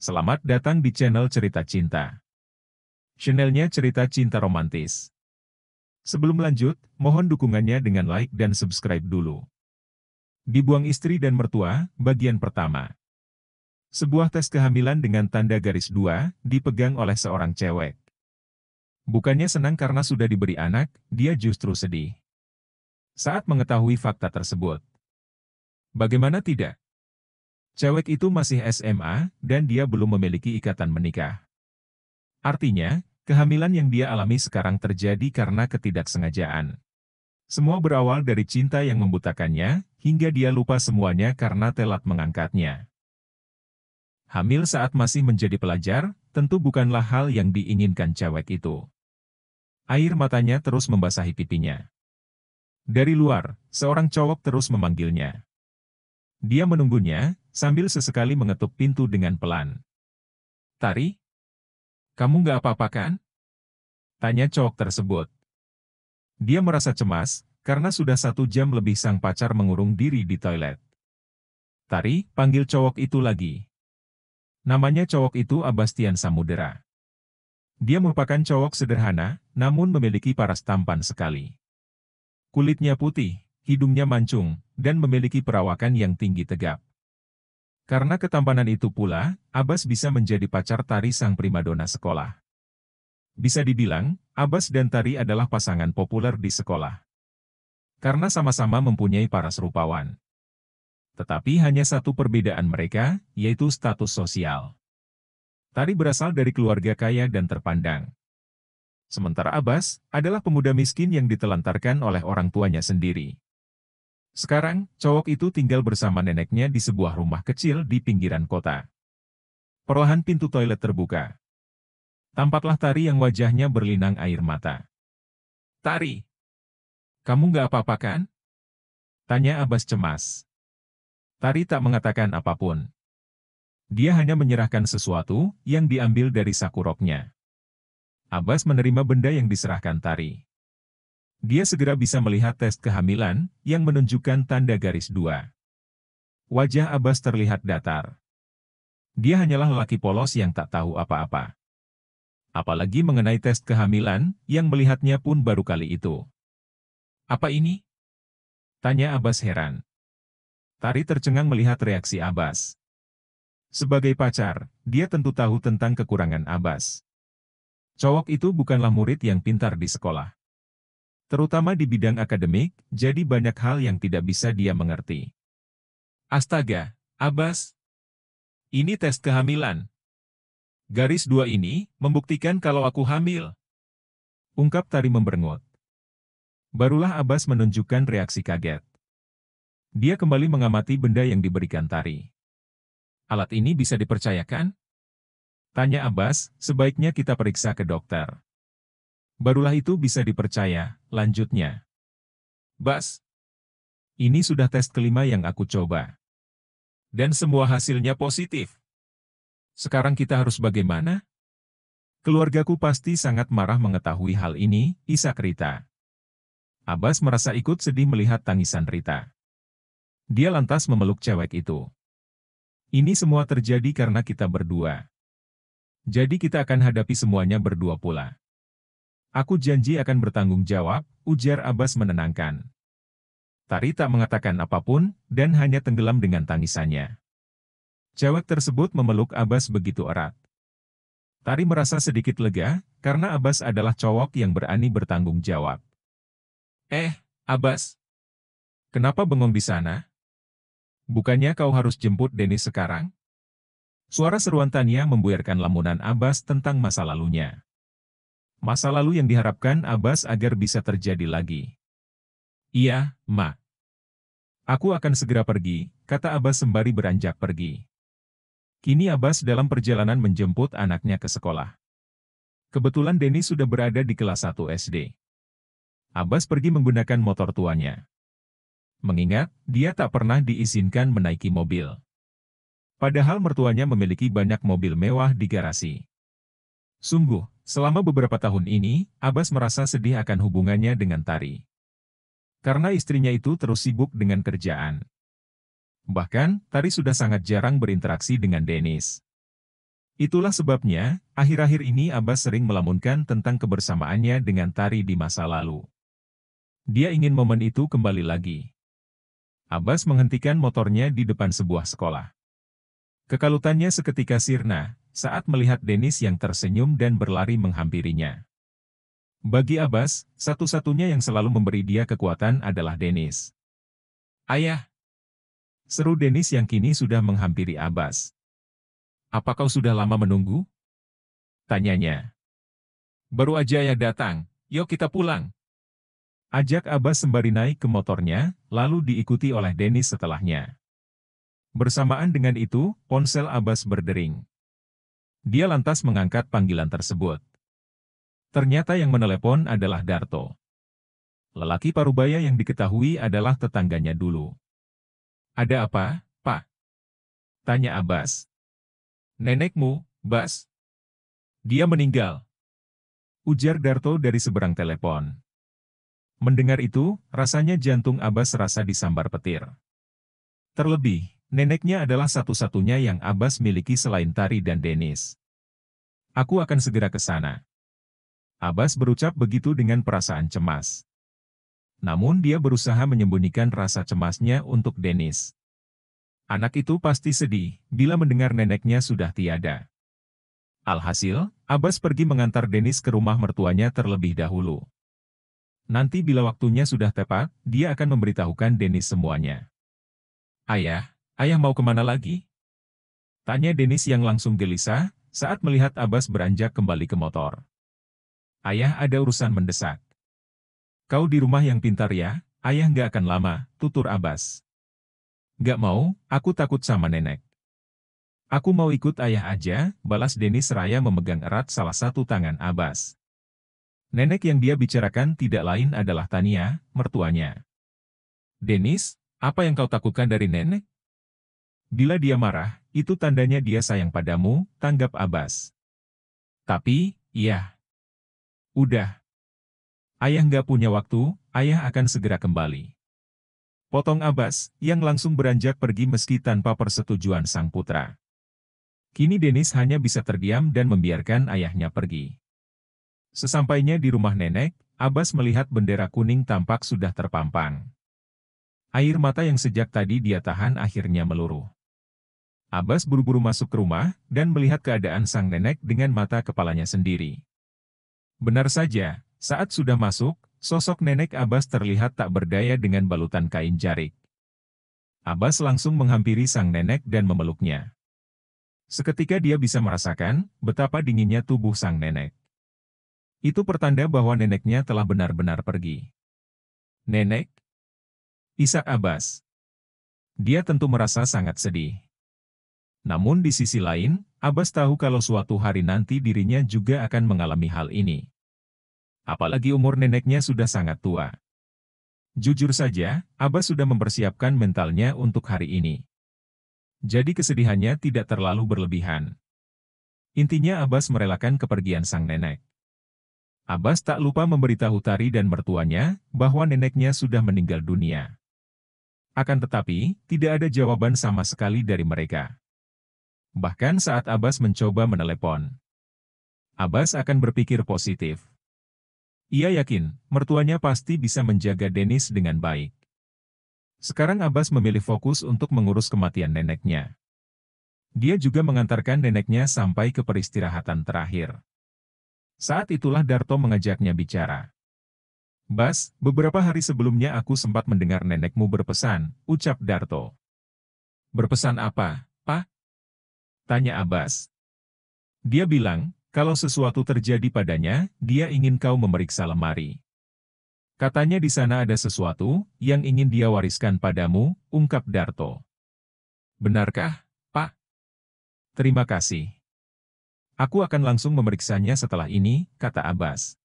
Selamat datang di channel Cerita Cinta. Channelnya cerita cinta romantis. Sebelum lanjut, mohon dukungannya dengan like dan subscribe dulu. Dibuang istri dan mertua, bagian pertama. Sebuah tes kehamilan dengan tanda garis 2, dipegang oleh seorang cewek. Bukannya senang karena sudah diberi anak, dia justru sedih saat mengetahui fakta tersebut. Bagaimana tidak? Cewek itu masih SMA, dan dia belum memiliki ikatan menikah. Artinya, kehamilan yang dia alami sekarang terjadi karena ketidaksengajaan. Semua berawal dari cinta yang membutakannya, hingga dia lupa semuanya karena telat mengangkatnya. Hamil saat masih menjadi pelajar, tentu bukanlah hal yang diinginkan cewek itu. Air matanya terus membasahi pipinya. Dari luar, seorang cowok terus memanggilnya. Dia menunggunya, sambil sesekali mengetuk pintu dengan pelan. "Tari? Kamu nggak apa-apa kan?" tanya cowok tersebut. Dia merasa cemas, karena sudah 1 jam lebih sang pacar mengurung diri di toilet. "Tari," panggil cowok itu lagi. Namanya cowok itu Abastian Samudera. Dia merupakan cowok sederhana, namun memiliki paras tampan sekali. Kulitnya putih, hidungnya mancung, dan memiliki perawakan yang tinggi tegap. Karena ketampanan itu pula, Abbas bisa menjadi pacar Tari sang primadona sekolah. Bisa dibilang, Abbas dan Tari adalah pasangan populer di sekolah. Karena sama-sama mempunyai paras rupawan. Tetapi hanya satu perbedaan mereka, yaitu status sosial. Tari berasal dari keluarga kaya dan terpandang. Sementara Abbas adalah pemuda miskin yang ditelantarkan oleh orang tuanya sendiri. Sekarang, cowok itu tinggal bersama neneknya di sebuah rumah kecil di pinggiran kota. Perlahan pintu toilet terbuka. Tampaklah Tari yang wajahnya berlinang air mata. "Tari, kamu nggak apa-apa kan?" tanya Abbas cemas. Tari tak mengatakan apapun. Dia hanya menyerahkan sesuatu yang diambil dari saku roknya. Abbas menerima benda yang diserahkan Tari. Dia segera bisa melihat tes kehamilan yang menunjukkan tanda garis 2. Wajah Abbas terlihat datar. Dia hanyalah lelaki polos yang tak tahu apa-apa. Apalagi mengenai tes kehamilan yang melihatnya pun baru kali itu. "Apa ini?" tanya Abbas heran. Tari tercengang melihat reaksi Abbas. Sebagai pacar, dia tentu tahu tentang kekurangan Abbas. Cowok itu bukanlah murid yang pintar di sekolah. Terutama di bidang akademik, jadi banyak hal yang tidak bisa dia mengerti. "Astaga, Abbas. Ini tes kehamilan. Garis 2 ini membuktikan kalau aku hamil," ungkap Tari memberengut. Barulah Abbas menunjukkan reaksi kaget. Dia kembali mengamati benda yang diberikan Tari. "Alat ini bisa dipercayakan?" tanya Abbas, "Sebaiknya kita periksa ke dokter. Barulah itu bisa dipercaya," lanjutnya. "Bas, ini sudah tes kelima yang aku coba. Dan semua hasilnya positif. Sekarang kita harus bagaimana?" "Keluargaku pasti sangat marah mengetahui hal ini," isak Rita. Abbas merasa ikut sedih melihat tangisan Rita. Dia lantas memeluk cewek itu. "Ini semua terjadi karena kita berdua. Jadi kita akan hadapi semuanya berdua pula. Aku janji akan bertanggung jawab," ujar Abbas menenangkan. Tari tak mengatakan apapun, dan hanya tenggelam dengan tangisannya. Cewek tersebut memeluk Abbas begitu erat. Tari merasa sedikit lega, karena Abbas adalah cowok yang berani bertanggung jawab. Abbas. Kenapa bengong di sana? Bukannya kau harus jemput Dennis sekarang?" Suara seruan Tania membuyarkan lamunan Abbas tentang masa lalunya. Masa lalu yang diharapkan Abbas agar bisa terjadi lagi. "Iya, Ma. Aku akan segera pergi," kata Abbas sembari beranjak pergi. Kini Abbas dalam perjalanan menjemput anaknya ke sekolah. Kebetulan Denny sudah berada di kelas 1 SD. Abbas pergi menggunakan motor tuanya. Mengingat, dia tak pernah diizinkan menaiki mobil. Padahal mertuanya memiliki banyak mobil mewah di garasi. Sungguh, selama beberapa tahun ini, Abbas merasa sedih akan hubungannya dengan Tari. Karena istrinya itu terus sibuk dengan kerjaan. Bahkan, Tari sudah sangat jarang berinteraksi dengan Dennis. Itulah sebabnya, akhir-akhir ini Abbas sering melamunkan tentang kebersamaannya dengan Tari di masa lalu. Dia ingin momen itu kembali lagi. Abbas menghentikan motornya di depan sebuah sekolah. Kekalutannya seketika sirna saat melihat Dennis yang tersenyum dan berlari menghampirinya. Bagi Abbas, satu-satunya yang selalu memberi dia kekuatan adalah Dennis. "Ayah!" seru Dennis yang kini sudah menghampiri Abbas. "Apa kau sudah lama menunggu?" tanyanya. "Baru aja ayah datang, yuk kita pulang." Ajak Abbas sembari naik ke motornya, lalu diikuti oleh Dennis setelahnya. Bersamaan dengan itu, ponsel Abbas berdering. Dia lantas mengangkat panggilan tersebut. Ternyata yang menelepon adalah Darto. Lelaki parubaya yang diketahui adalah tetangganya dulu. "Ada apa, Pak?" tanya Abbas. "Nenekmu, Bas. Dia meninggal," ujar Darto dari seberang telepon. Mendengar itu, rasanya jantung Abbas serasa disambar petir. Terlebih, neneknya adalah satu-satunya yang Abbas miliki selain Tari dan Dennis. "Aku akan segera ke sana." Abbas berucap begitu dengan perasaan cemas. Namun dia berusaha menyembunyikan rasa cemasnya untuk Dennis. Anak itu pasti sedih bila mendengar neneknya sudah tiada. Alhasil, Abbas pergi mengantar Dennis ke rumah mertuanya terlebih dahulu. Nanti bila waktunya sudah tepat, dia akan memberitahukan Dennis semuanya. Ayah mau kemana lagi?" tanya Dennis yang langsung gelisah saat melihat Abbas beranjak kembali ke motor. "Ayah ada urusan mendesak." "Kau di rumah yang pintar ya, ayah nggak akan lama," tutur Abbas. "Nggak mau, aku takut sama nenek." "Aku mau ikut ayah aja," balas Dennis seraya memegang erat salah satu tangan Abbas. Nenek yang dia bicarakan tidak lain adalah Tania, mertuanya. "Dennis, apa yang kau takutkan dari nenek? Bila dia marah, itu tandanya dia sayang padamu," tanggap Abbas. "Tapi, iya. Udah. Ayah nggak punya waktu, ayah akan segera kembali." Potong Abbas, yang langsung beranjak pergi meski tanpa persetujuan sang putra. Kini Dennis hanya bisa terdiam dan membiarkan ayahnya pergi. Sesampainya di rumah nenek, Abbas melihat bendera kuning tampak sudah terpampang. Air mata yang sejak tadi dia tahan akhirnya meluruh. Abbas buru-buru masuk ke rumah dan melihat keadaan sang nenek dengan mata kepalanya sendiri. Benar saja, saat sudah masuk, sosok nenek Abbas terlihat tak berdaya dengan balutan kain jarik. Abbas langsung menghampiri sang nenek dan memeluknya. Seketika dia bisa merasakan betapa dinginnya tubuh sang nenek. Itu pertanda bahwa neneknya telah benar-benar pergi. "Nenek?" isak Abbas. Dia tentu merasa sangat sedih. Namun di sisi lain, Abbas tahu kalau suatu hari nanti dirinya juga akan mengalami hal ini. Apalagi umur neneknya sudah sangat tua. Jujur saja, Abbas sudah mempersiapkan mentalnya untuk hari ini. Jadi kesedihannya tidak terlalu berlebihan. Intinya Abbas merelakan kepergian sang nenek. Abbas tak lupa memberitahu Tari dan mertuanya bahwa neneknya sudah meninggal dunia. Akan tetapi, tidak ada jawaban sama sekali dari mereka. Bahkan saat Abbas mencoba menelepon, Abbas akan berpikir positif. Ia yakin, mertuanya pasti bisa menjaga Dennis dengan baik. Sekarang Abbas memilih fokus untuk mengurus kematian neneknya. Dia juga mengantarkan neneknya sampai ke peristirahatan terakhir. Saat itulah Darto mengajaknya bicara. "Bas, beberapa hari sebelumnya aku sempat mendengar nenekmu berpesan," ucap Darto. "Berpesan apa, Pak?" tanya Abbas. "Dia bilang, kalau sesuatu terjadi padanya, dia ingin kau memeriksa lemari. Katanya di sana ada sesuatu yang ingin dia wariskan padamu," ungkap Darto. "Benarkah, Pak?" "Terima kasih. Aku akan langsung memeriksanya setelah ini," kata Abbas.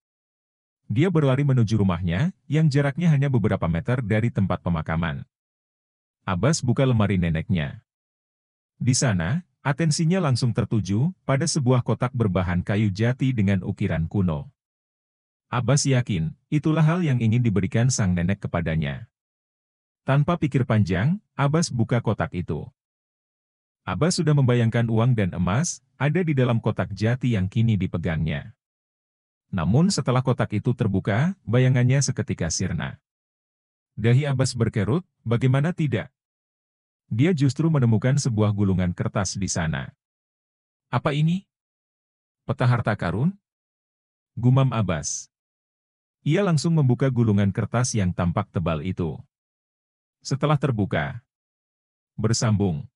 Dia berlari menuju rumahnya, yang jaraknya hanya beberapa meter dari tempat pemakaman. Abbas buka lemari neneknya. Di sana, atensinya langsung tertuju pada sebuah kotak berbahan kayu jati dengan ukiran kuno. Abbas yakin, itulah hal yang ingin diberikan sang nenek kepadanya. Tanpa pikir panjang, Abbas buka kotak itu. Abbas sudah membayangkan uang dan emas, ada di dalam kotak jati yang kini dipegangnya. Namun setelah kotak itu terbuka, bayangannya seketika sirna. Dahi Abbas berkerut, bagaimana tidak? Dia justru menemukan sebuah gulungan kertas di sana. Apa ini? Peta harta karun? Gumam Abbas. Ia langsung membuka gulungan kertas yang tampak tebal itu. Setelah terbuka, bersambung.